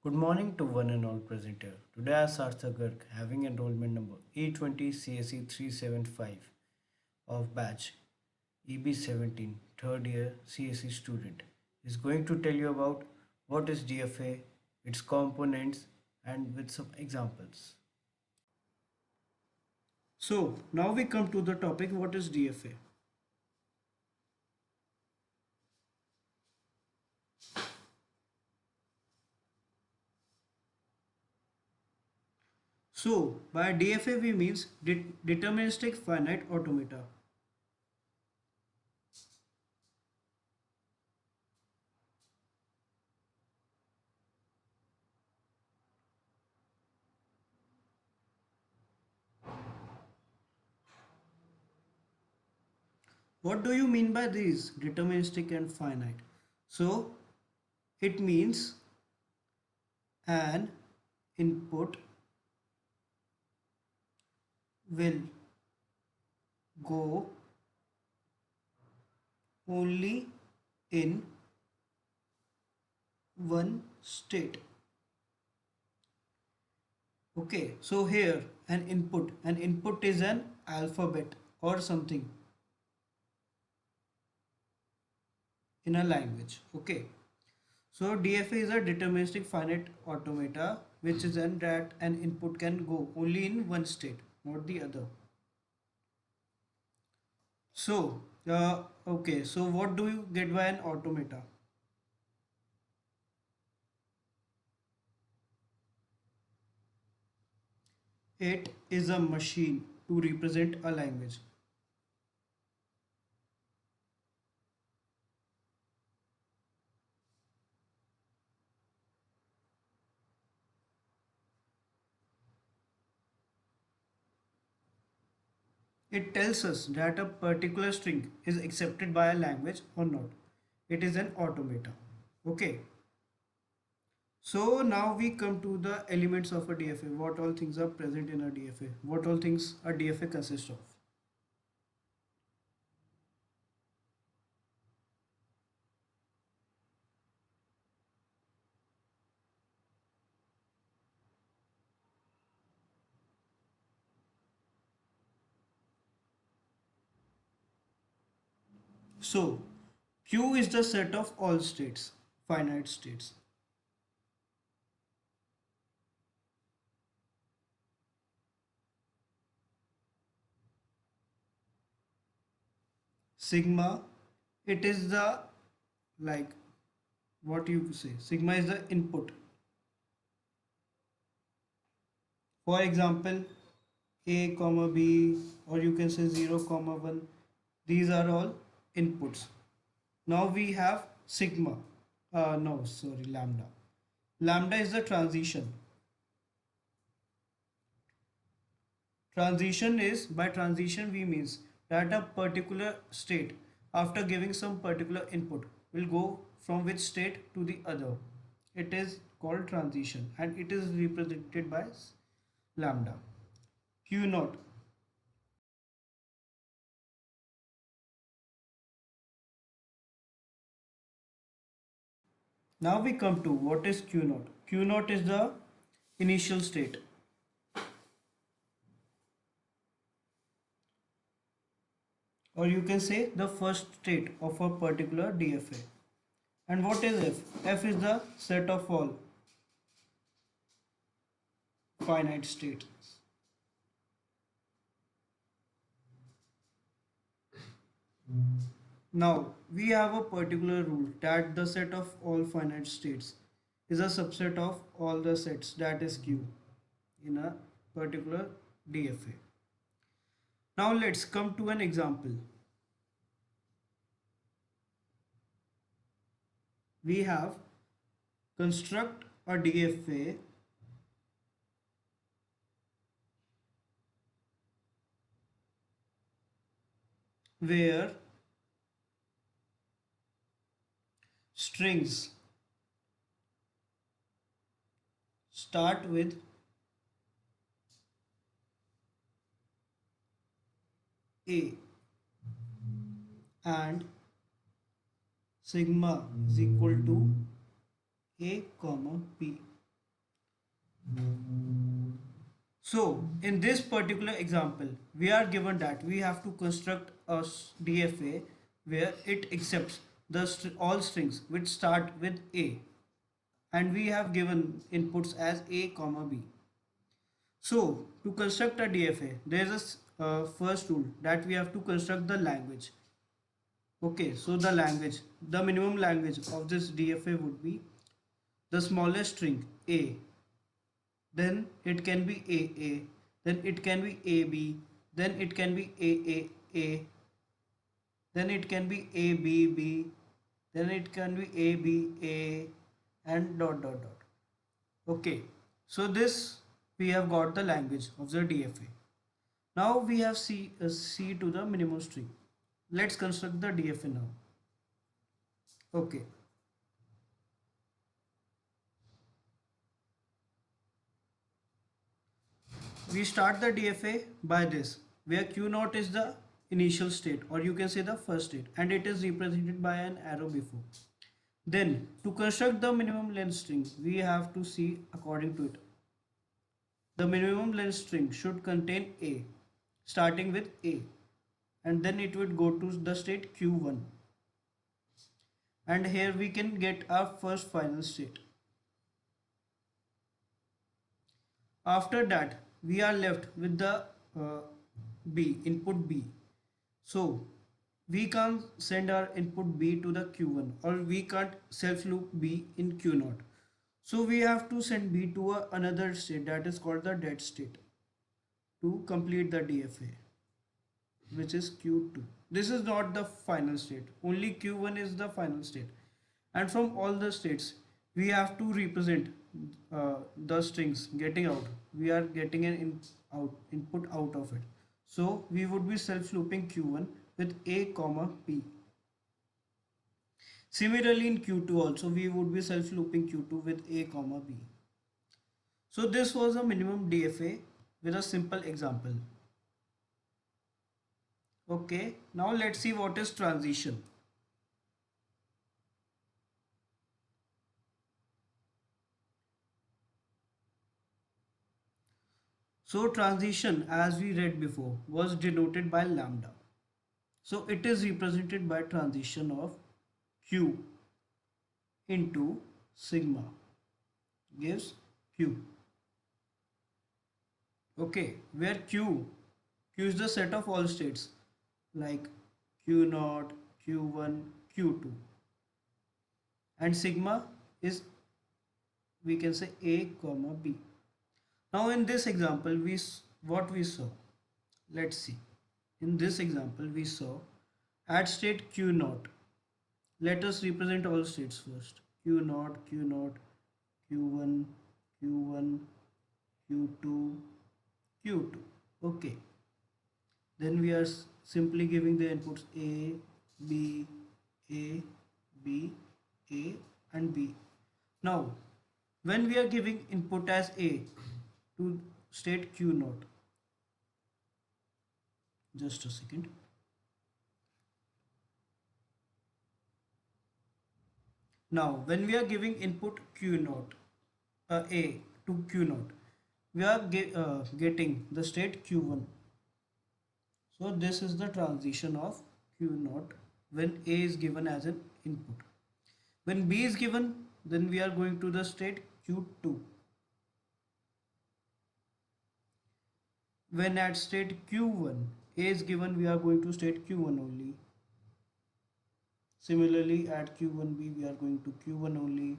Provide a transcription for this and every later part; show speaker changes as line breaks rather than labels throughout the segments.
Good morning to one and all present here. Today I Sarthak Garg having enrollment number E20CSE375 of batch EB17 third year CSE student is going to tell you about what is DFA, its components and with some examples. So now we come to the topic what is DFA. So by DFA we means deterministic finite automata. What do you mean by these deterministic and finite? So it means an input will go only in one state. Okay, so here an input is an alphabet or something in a language. Okay, so DFA is a deterministic finite automata which is in that an input can go only in one state, not the other. So okay, so what do you get by an automata? It is a machine to represent a language. It tells us that a particular string is accepted by a language or not. It is an automata. Okay. So now we come to the elements of a DFA. What all things are present in a DFA? What all things a DFA consists of? So Q is the set of all states, finite states. Sigma, it is the like what you say. Sigma is the input. For example, A comma B, or you can say 0 comma 1. These are all inputs. Now we have sigma. No, sorry, lambda. Lambda is the transition. Transition is, by transition we means that a particular state after giving some particular input will go from which state to the other. It is called transition and it is represented by lambda. Q naught. Now we come to what is Q naught. Q naught is the initial state. Or you can say the first state of a particular DFA. And what is F? F is the set of all finite states. Now we have a particular rule that the set of all finite states is a subset of all the sets, that is Q, in a particular DFA. Now let's come to an example. We have construct a DFA where strings start with A and sigma is equal to A comma P. So in this particular example, we are given that we have to construct a DFA where it accepts the all strings which start with A, and we have given inputs as A comma B. So to construct a DFA, there is a first rule that we have to construct the language. Okay, so the minimum language of this DFA would be the smallest string A, then it can be AA, then it can be AB, then it can be AAA, then it can be ABB, then it can be ABA, and dot dot dot. Okay, so this we have got the language of the DFA. Now we have C to the minimum string. Let's construct the DFA now. Okay, we start the DFA by this, where Q0 is the initial state, or you can say the first state, and it is represented by an arrow before. Then to construct the minimum length string, we have to see according to it. The minimum length string should contain A, starting with A, and then it would go to the state Q1. And here we can get our first final state. After that, we are left with the B, input B. So we can't send our input B to the Q1, or we can't self loop B in Q0. So we have to send B to another state that is called the dead state to complete the DFA, which is Q2. This is not the final state, only Q1 is the final state. And from all the states, we have to represent the strings getting out. We are getting an input out of it. So we would be self looping Q1 with A comma P. Similarly in Q2 also we would be self looping Q2 with A comma B. So this was a minimum DFA with a simple example. Okay, now let's see what is transition. So transition, as we read before, was denoted by lambda. So it is represented by transition of Q into sigma gives Q. Okay, where Q is the set of all states like Q0, Q1, Q2, and sigma is, we can say, A comma B. Now in this example what we saw, let's see. In this example we saw at state Q0. Let us represent all states first. Q0, Q0, Q1, Q1, Q2, Q2. Okay. Then we are simply giving the inputs A, B, A, B, A, and B. Now, when we are giving input as A to state Q0, just a second. Now, when we are giving input Q0, A to Q0, we are getting the state Q1. So this is the transition of Q0 when A is given as an input. When B is given, then we are going to the state Q2. When at state Q1, A is given, we are going to state Q1 only. Similarly, at Q1B, we are going to Q1 only.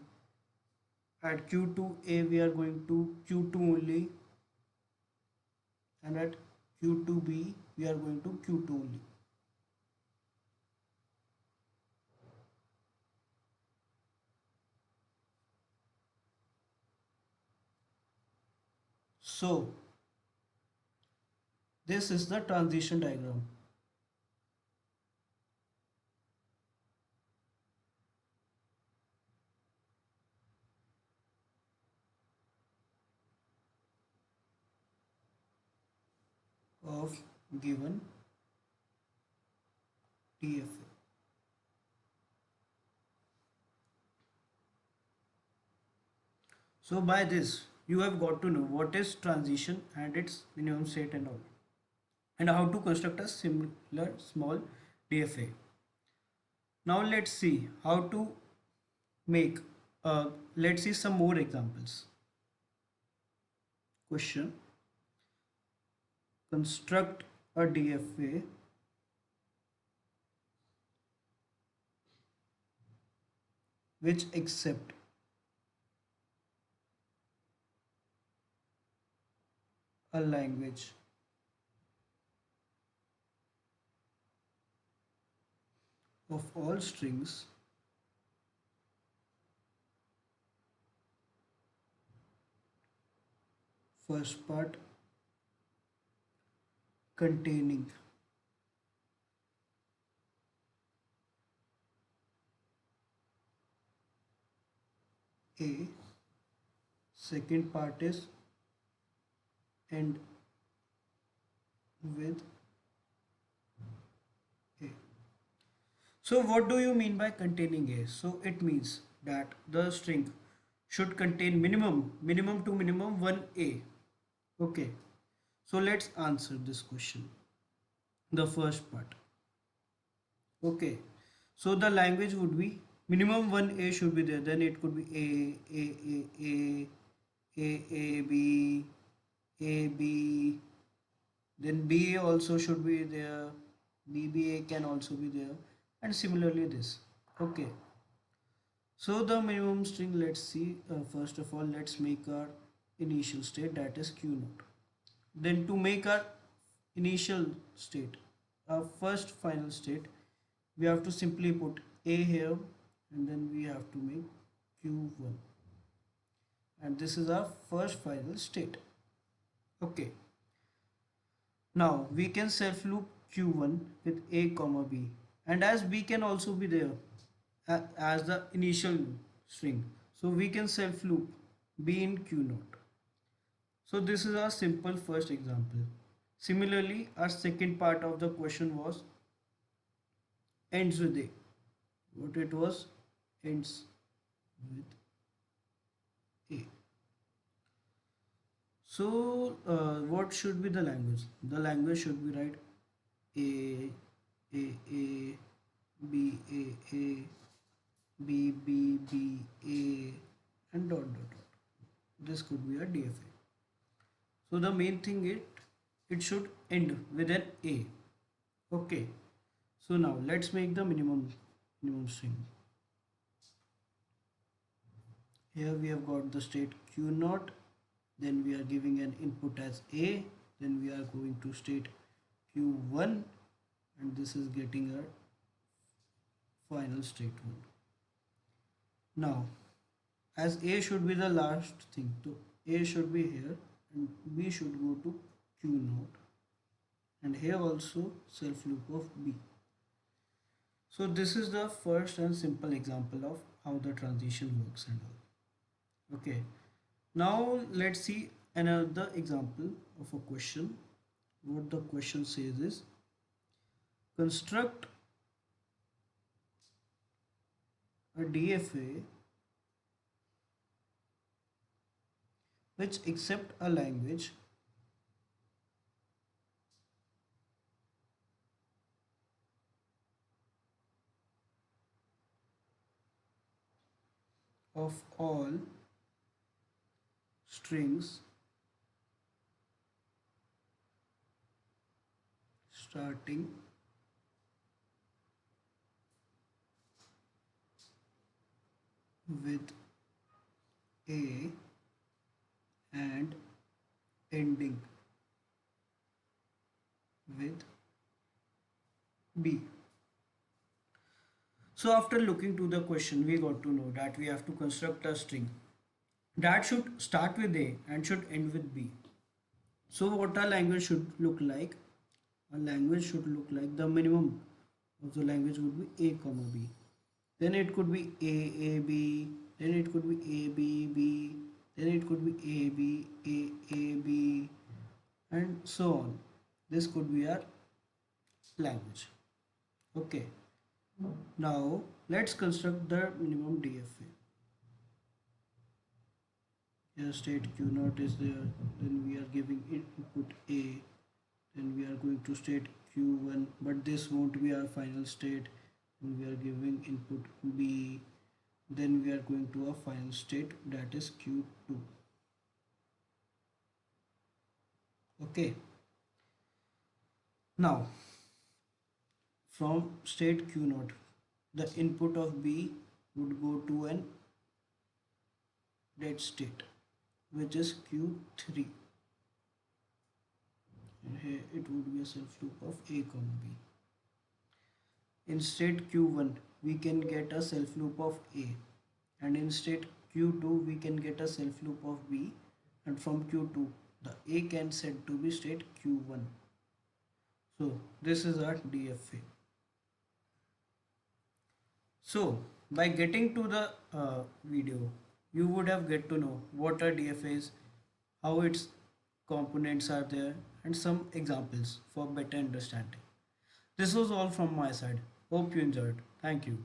At Q2A, we are going to Q2 only. And at Q2B, we are going to Q2 only. So, this is the transition diagram. Of given DFA. So by this you have got to know what is transition and its minimum state and all, and how to construct a similar small DFA. Now let's see how to make, let's see some more examples. Question: construct a DFA which accept a language of all strings first part containing A, second part is end with A. So what do you mean by containing A? So it means that the string should contain minimum to minimum one A. Okay. So let's answer this question. The first part. Okay. So the language would be minimum one A should be there. Then it could be A, B. Then BA also should be there. BBA can also be there. And similarly this. Okay. So the minimum string, let's see. First of all, let's make our initial state, that is Q naught. Then to make our initial state, our first final state, we have to simply put A here, and then we have to make Q1. And this is our first final state. Okay. Now we can self loop Q1 with A comma B, and as B can also be there as the initial string, so we can self loop B in Q naught. So this is our simple first example. Similarly, our second part of the question was ends with A. What it was? Ends with A. So what should be the language? The language should be right A, A, B, A, B, B, B, A, and dot dot dot. This could be a DFA. So the main thing it should end with an A. Okay. So now let's make the minimum string. Here we have got the state Q naught. Then we are giving an input as A. Then we are going to state Q1, and this is getting our final statement. Now, as A should be the last thing, so A should be here and B should go to Q naught, and here also self loop of B. So this is the first and simple example of how the transition works and all. Okay. Now let's see another example of a question. What the question says is, construct a DFA which accept a language of all strings starting with A and ending with B. So after looking to the question, we got to know that we have to construct a string that should start with A and should end with B. So what our language should look like? A language should look like, the minimum of the language would be A comma B. Then it could be A B, then it could be A B B, then it could be A B A B, and so on. This could be our language. Okay. Now let's construct the minimum DFA. Here state q naught is there, then we are giving input a, then we are going to state q1, but this won't be our final state, and we are giving input b, then we are going to a final state, that is q2. Okay, now from state q naught, the input of b would go to an dead state, which is q3, and here it would be a self loop of a comma b. In state q1 we can get a self loop of a, and in state q2 we can get a self loop of b, and from q2 the a can set to be state q1. So this is our DFA. So by getting to the video, you would have get to know what are DFAs, how its components are there, and some examples for better understanding. This was all from my side. Hope you enjoyed. Thank you.